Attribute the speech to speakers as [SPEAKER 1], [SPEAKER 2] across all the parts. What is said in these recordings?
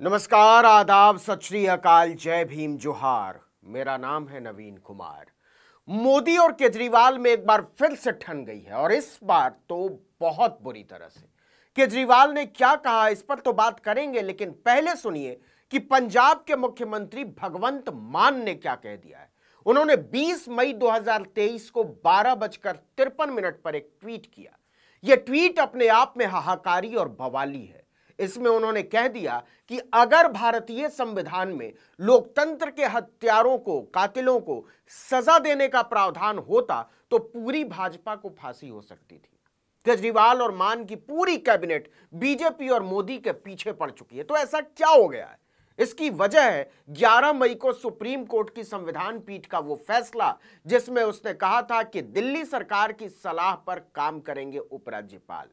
[SPEAKER 1] नमस्कार, आदाब, सत श्री अकाल, जय भीम, जोहार। मेरा नाम है नवीन कुमार। मोदी और केजरीवाल में एक बार फिर से ठन गई है और इस बार तो बहुत बुरी तरह से। केजरीवाल ने क्या कहा इस पर तो बात करेंगे, लेकिन पहले सुनिए कि पंजाब के मुख्यमंत्री भगवंत मान ने क्या कह दिया है। उन्होंने 20 मई 2023 को 12:53 पर एक ट्वीट किया। यह ट्वीट अपने आप में हाहाकारी और बवाली है। इसमें उन्होंने कह दिया कि अगर भारतीय संविधान में लोकतंत्र के हत्यारों को, कातिलों को सजा देने का प्रावधान होता तो पूरी भाजपा को फांसी हो सकती थी। केजरीवाल और मान की पूरी कैबिनेट बीजेपी और मोदी के पीछे पड़ चुकी है। तो ऐसा क्या हो गया है? इसकी वजह है 11 मई को सुप्रीम कोर्ट की संविधान पीठ का वो फैसला जिसमें उसने कहा था कि दिल्ली सरकार की सलाह पर काम करेंगे उपराज्यपाल।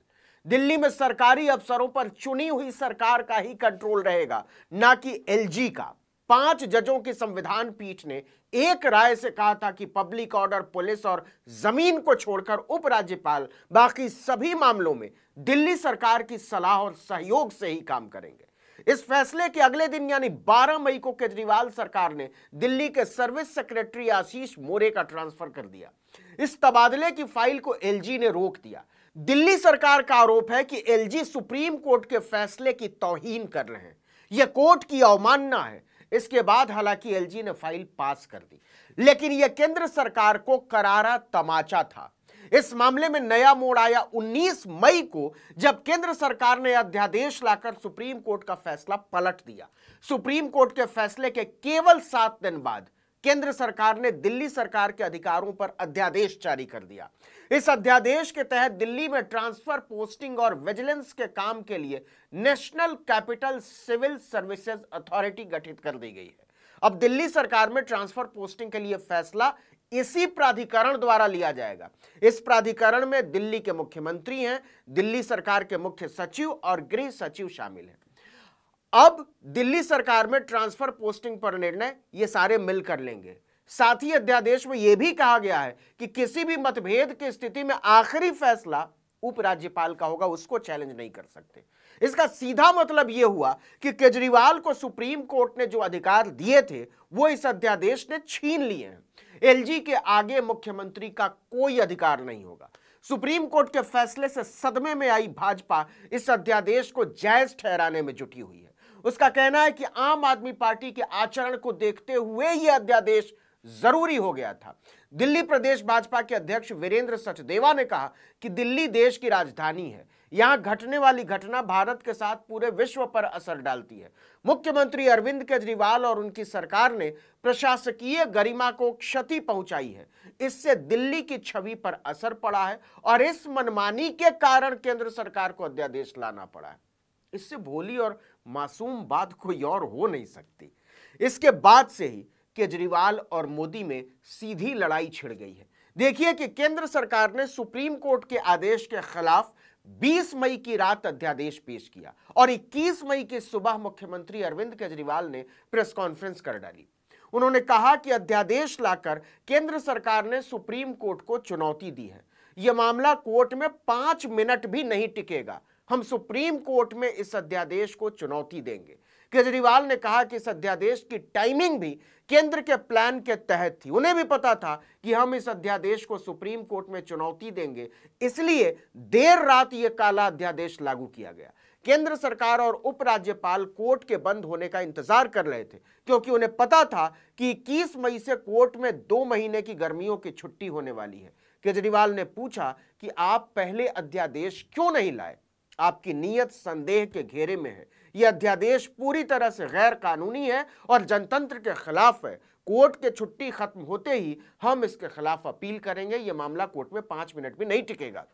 [SPEAKER 1] दिल्ली में सरकारी अफसरों पर चुनी हुई सरकार का ही कंट्रोल रहेगा, ना कि एलजी का। 5 जजों की संविधान पीठ ने एक राय से कहा था कि पब्लिक ऑर्डर, पुलिस और जमीन को छोड़कर उपराज्यपाल बाकी सभी मामलों में दिल्ली सरकार की सलाह और सहयोग से ही काम करेंगे। इस फैसले के अगले दिन यानी 12 मई को केजरीवाल सरकार ने दिल्ली के सर्विस सेक्रेटरी आशीष मोरे का ट्रांसफर कर दिया। इस तबादले की फाइल को एलजी ने रोक दिया। दिल्ली सरकार का आरोप है कि एलजी सुप्रीम कोर्ट के फैसले की तौहीन कर रहे हैं। यह कोर्ट की अवमानना है। इसके बाद हालांकि एलजी ने फाइल पास कर दी, लेकिन यह केंद्र सरकार को करारा तमाचा था। इस मामले में नया मोड़ आया 19 मई को, जब केंद्र सरकार ने अध्यादेश लाकर सुप्रीम कोर्ट का फैसला पलट दिया। सुप्रीम कोर्ट के फैसले के केवल 7 दिन बाद केंद्र सरकार ने दिल्ली सरकार के अधिकारों पर अध्यादेश जारी कर दिया। इस अध्यादेश के तहत दिल्ली में ट्रांसफर, पोस्टिंग और विजिलेंस के काम के लिए national capital civil services authority गठित कर दी गई है। अब दिल्ली सरकार में ट्रांसफर पोस्टिंग के लिए फैसला इसी प्राधिकरण द्वारा लिया जाएगा। इस प्राधिकरण में दिल्ली के मुख्यमंत्री हैं, दिल्ली सरकार के मुख्य सचिव और गृह सचिव शामिल हैं। अब दिल्ली सरकार में ट्रांसफर पोस्टिंग पर निर्णय ये सारे मिलकर लेंगे। साथ ही अध्यादेश में यह भी कहा गया है कि किसी भी मतभेद की स्थिति में आखिरी फैसला उपराज्यपाल का होगा, उसको चैलेंज नहीं कर सकते। इसका सीधा मतलब यह हुआ कि केजरीवाल को सुप्रीम कोर्ट ने जो अधिकार दिए थे वो इस अध्यादेश ने छीन लिए हैं। एलजी के आगे मुख्यमंत्री का कोई अधिकार नहीं होगा। सुप्रीम कोर्ट के फैसले से सदमे में आई भाजपा इस अध्यादेश को जायज ठहराने में जुटी हुई है। उसका कहना है कि आम आदमी पार्टी के आचरण को देखते हुए यह अध्यादेश जरूरी हो गया था। दिल्ली प्रदेश भाजपा के अध्यक्ष वीरेंद्र सचदेवा ने कहा कि दिल्ली देश की राजधानी है। यहां घटने वाली घटना भारत के साथ पूरे विश्व पर असर डालती है। मुख्यमंत्री अरविंद केजरीवाल और उनकी सरकार ने प्रशासकीय गरिमा को क्षति पहुंचाई है। इससे दिल्ली की छवि पर असर पड़ा है और इस मनमानी के कारण केंद्र सरकार को अध्यादेश लाना पड़ा है। इससे भोली और मासूम बात कोई और हो नहीं सकती। इसके बाद से ही केजरीवाल और मोदी में सीधी लड़ाई छिड़ गई है। देखिए कि केंद्र सरकार ने सुप्रीम कोर्ट के आदेश के खिलाफ 20 मई की रात अध्यादेश पेश किया और 21 मई की सुबह मुख्यमंत्री अरविंद केजरीवाल ने प्रेस कॉन्फ्रेंस कर डाली। उन्होंने कहा कि अध्यादेश लाकर केंद्र सरकार ने सुप्रीम कोर्ट को चुनौती दी है। यह मामला कोर्ट में 5 मिनट भी नहीं टिकेगा। हम सुप्रीम कोर्ट में इस अध्यादेश को चुनौती देंगे। केजरीवाल ने कहा कि इस अध्यादेश की टाइमिंग भी केंद्र के प्लान के तहत थी। उन्हें भी पता था कि हम इस अध्यादेश को सुप्रीम कोर्ट में चुनौती देंगे, इसलिए देर रात यह काला अध्यादेश लागू किया गया। केंद्र सरकार और उपराज्यपाल कोर्ट के बंद होने का इंतजार कर रहे थे, क्योंकि उन्हें पता था कि 21 मई से कोर्ट में 2 महीने की गर्मियों की छुट्टी होने वाली है। केजरीवाल ने पूछा कि आप पहले अध्यादेश क्यों नहीं लाए? आपकी नीयत संदेह के घेरे में है। यह अध्यादेश पूरी तरह से गैर कानूनी है और जनतंत्र के खिलाफ है। कोर्ट की छुट्टी खत्म होते ही हम इसके खिलाफ अपील करेंगे। यह मामला कोर्ट में 5 मिनट भी नहीं टिकेगा।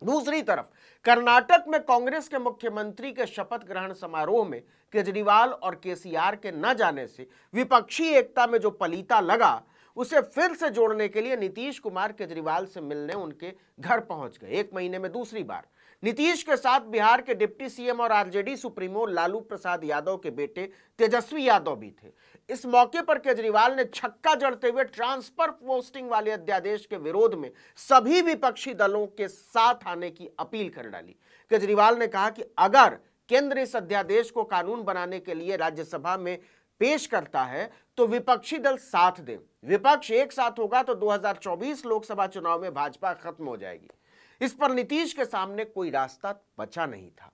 [SPEAKER 1] दूसरी तरफ कर्नाटक में कांग्रेस के मुख्यमंत्री के शपथ ग्रहण समारोह में केजरीवाल और केसीआर के न जाने से विपक्षी एकता में जो पलीता लगा, उसे फिर से जोड़ने के लिए नीतीश कुमार केजरीवाल से मिलने उनके घर पहुंच गए। 1 महीने में दूसरी बार नीतीश के साथ बिहार के डिप्टी सीएम और आरजेडी सुप्रीमो लालू प्रसाद यादव के बेटे तेजस्वी यादव भी थे। इस मौके पर केजरीवाल ने छक्का जड़ते हुए ट्रांसफर पोस्टिंग वाले अध्यादेश के विरोध में सभी विपक्षी दलों के साथ आने की अपील कर डाली। केजरीवाल ने कहा कि अगर केंद्र इस अध्यादेश को कानून बनाने के लिए राज्यसभा में पेश करता है तो विपक्षी दल साथ दें। विपक्ष एक साथ होगा तो 2024 लोकसभा चुनाव में भाजपा खत्म हो जाएगी। इस पर नीतीश के सामने कोई रास्ता बचा नहीं था।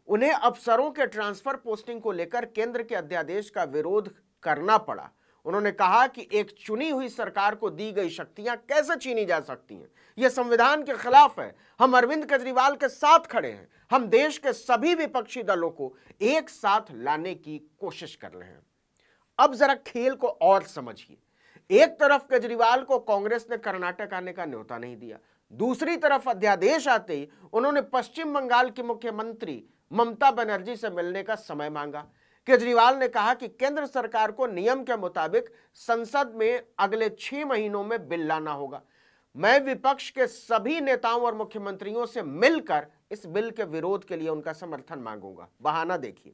[SPEAKER 1] उन्हें अफसरों के ट्रांसफर पोस्टिंग को लेकर केंद्र के अध्यादेश का विरोध करना पड़ा। उन्होंने कहा कि एक चुनी हुई सरकार को दी गई शक्तियां कैसे छीनी जा सकती हैं, यह संविधान के खिलाफ है। हम अरविंद केजरीवाल के साथ खड़े हैं। हम देश के सभी विपक्षी दलों को एक साथ लाने की कोशिश कर रहे हैं। अब जरा खेल को और समझिए। एक तरफ केजरीवाल को कांग्रेस ने कर्नाटक आने का न्योता नहीं दिया, दूसरी तरफ अध्यादेश आते ही उन्होंने पश्चिम बंगाल की मुख्यमंत्री ममता बनर्जी से मिलने का समय मांगा। केजरीवाल ने कहा कि केंद्र सरकार को नियम के मुताबिक संसद में अगले 6 महीनों में बिल लाना होगा। मैं विपक्ष के सभी नेताओं और मुख्यमंत्रियों से मिलकर इस बिल के विरोध के लिए उनका समर्थन मांगूंगा। बहाना देखिए,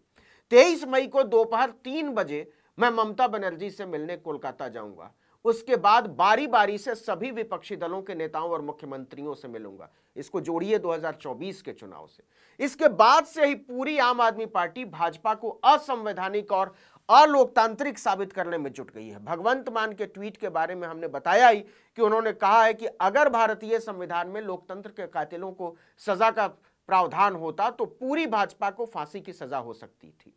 [SPEAKER 1] 23 मई को दोपहर 3 बजे मैं ममता बनर्जी से मिलने कोलकाता जाऊंगा। उसके बाद बारी बारी से सभी विपक्षी दलों के नेताओं और मुख्यमंत्रियों से मिलूंगा। इसको जोड़िए 2024 के चुनाव से। इसके बाद से ही पूरी आम आदमी पार्टी भाजपा को असंवैधानिक और अलोकतांत्रिक साबित करने में जुट गई है। भगवंत मान के ट्वीट के बारे में हमने बताया ही कि उन्होंने कहा है कि अगर भारतीय संविधान में लोकतंत्र के कातिलों को सजा का प्रावधान होता तो पूरी भाजपा को फांसी की सजा हो सकती थी।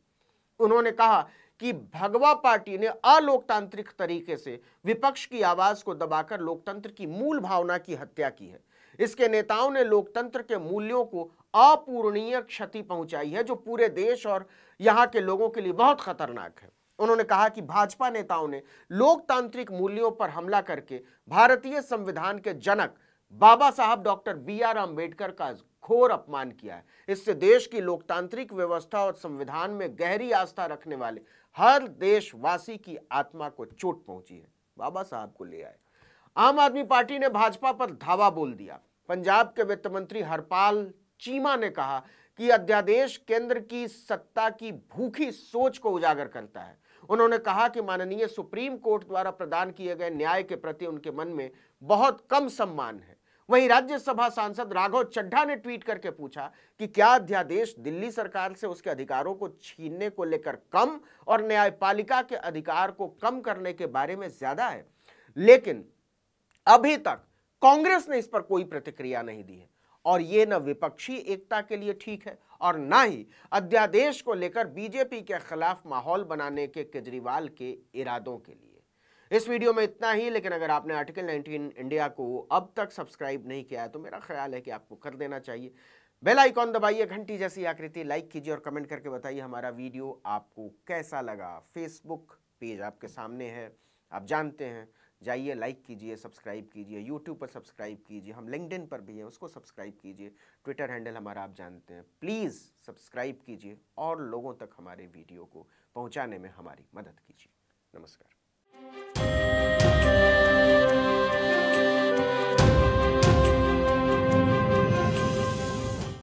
[SPEAKER 1] उन्होंने कहा कि भगवा पार्टी ने अलोकतांत्रिक तरीके से विपक्ष की आवाज को दबाकर लोकतंत्र की मूल भावना की हत्या की है। इसके नेताओं ने लोकतंत्र के मूल्यों को अपूरणीय क्षति पहुंचाई है, जो पूरे देश और यहां के लोगों के लिए बहुत खतरनाक है। उन्होंने कहा कि भाजपा नेताओं ने लोकतांत्रिक मूल्यों पर हमला करके भारतीय संविधान के जनक बाबा साहब डॉक्टर BR अम्बेडकर का घोर अपमान किया है। इससे देश की लोकतांत्रिक व्यवस्था और संविधान में गहरी आस्था रखने वाले हर देशवासी की आत्मा को चोट पहुंची है। बाबा साहब को ले आए। आम आदमी पार्टी ने भाजपा पर धावा बोल दिया। पंजाब के वित्त मंत्री हरपाल चीमा ने कहा कि अध्यादेश केंद्र की सत्ता की भूखी सोच को उजागर करता है। उन्होंने कहा कि माननीय सुप्रीम कोर्ट द्वारा प्रदान किए गए न्याय के प्रति उनके मन में बहुत कम सम्मान है। वहीं राज्यसभा सांसद राघव चड्ढा ने ट्वीट करके पूछा कि क्या अध्यादेश दिल्ली सरकार से उसके अधिकारों को छीनने को लेकर कम और न्यायपालिका के अधिकार को कम करने के बारे में ज्यादा है। लेकिन अभी तक कांग्रेस ने इस पर कोई प्रतिक्रिया नहीं दी है और ये न विपक्षी एकता के लिए ठीक है और न ही अध्यादेश को लेकर बीजेपी के खिलाफ माहौल बनाने के केजरीवाल के इरादों के लिए। इस वीडियो में इतना ही, लेकिन अगर आपने आर्टिकल 19 इंडिया को अब तक सब्सक्राइब नहीं किया है तो मेरा ख्याल है कि आपको कर देना चाहिए। बेल आइकॉन दबाइए, घंटी जैसी आकृति, लाइक कीजिए और कमेंट करके बताइए हमारा वीडियो आपको कैसा लगा। फेसबुक पेज आपके सामने है, आप जानते हैं, जाइए लाइक कीजिए, सब्सक्राइब कीजिए, यूट्यूब पर सब्सक्राइब कीजिए, हम लिंक्डइन पर भी हैं उसको सब्सक्राइब कीजिए, ट्विटर हैंडल हमारा आप जानते हैं। प्लीज़ सब्सक्राइब कीजिए और लोगों तक हमारे वीडियो को पहुंचाने में हमारी मदद कीजिए।